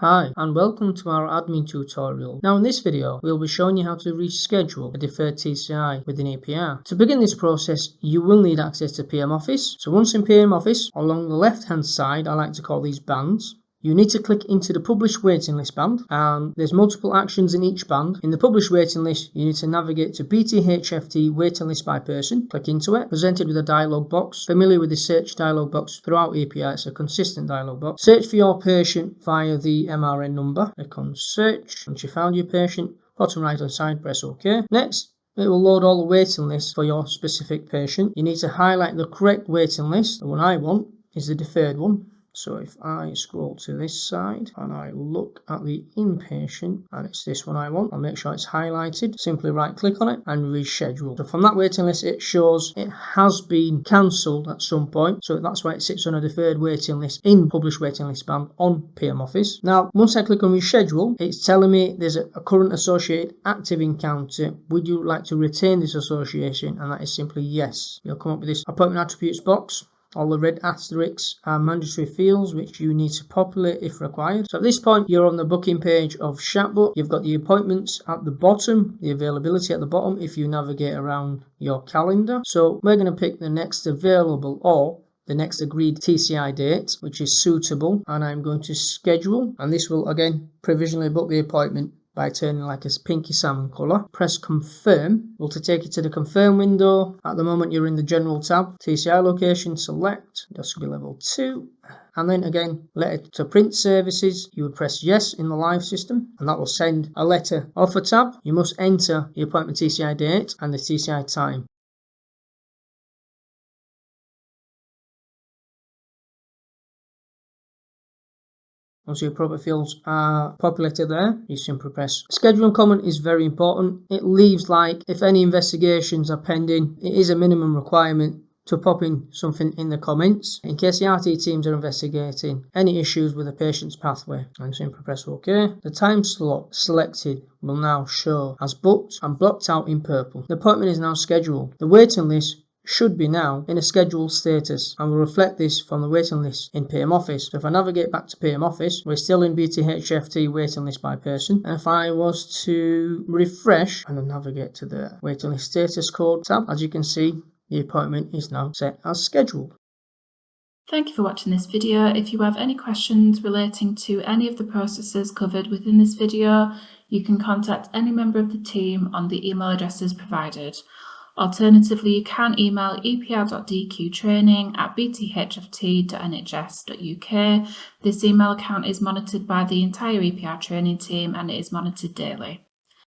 Hi and welcome to our admin tutorial. Now in this video we'll be showing you how to reschedule a deferred TCI within EPR. To begin this process you will need access to PM Office. So once in PM Office, along the left hand side I like to call these bands, you need to click into the published waiting list band, and there's multiple actions in each band. In the published waiting list you need to navigate to BTHFT waiting list by person, click into it, presented with a dialog box. Familiar with the search dialog box throughout EPR, it's a consistent dialog box. Search for your patient via the MRN number, click on search. Once you found your patient, bottom right hand side press OK. Next it will load all the waiting lists for your specific patient. You need to highlight the correct waiting list. The one I want is the deferred one. So if I scroll to this side and I look at the inpatient and it's this one I want, I'll make sure it's highlighted. Simply right click on it and reschedule. So from that waiting list it shows it has been cancelled at some point. So that's why it sits on a deferred waiting list in published waiting list band on PM Office. Now once I click on reschedule, it's telling me there's a current associated active encounter. Would you like to retain this association? And that is simply yes. You'll come up with this appointment attributes box. All the red asterisks are mandatory fields which you need to populate if required. So at this point you're on the booking page of Chatbook. You've got the appointments at the bottom, the availability at the bottom if you navigate around your calendar. So we're going to pick the next available or the next agreed TCI date which is suitable, and I'm going to schedule, and this will again provisionally book the appointment by turning like a pinky salmon colour. Press confirm. Will to take you to the confirm window. At the moment you're in the general tab. TCI location, select endoscopy level 2, and then again letter to print services. You would press yes in the live system and that will send a letter off a tab. You must enter the appointment TCI date and the TCI time. Once your appropriate fields are populated there, you simply press schedule and comment is very important. It leaves like if any investigations are pending, it is a minimum requirement to pop in something in the comments in case the RT teams are investigating any issues with a patient's pathway, and simply press OK. The time slot selected will now show as booked and blocked out in purple. The appointment is now scheduled. The waiting list should be now in a scheduled status and will reflect this from the waiting list in PM Office. So if I navigate back to PM Office, we're still in BTHFT waiting list by person. And if I was to refresh and then navigate to the waiting list status code tab, as you can see, the appointment is now set as scheduled. Thank you for watching this video. If you have any questions relating to any of the processes covered within this video, you can contact any member of the team on the email addresses provided. Alternatively, you can email epr.dqtraining@bthft.nhs.uk. This email account is monitored by the entire EPR training team and it is monitored daily.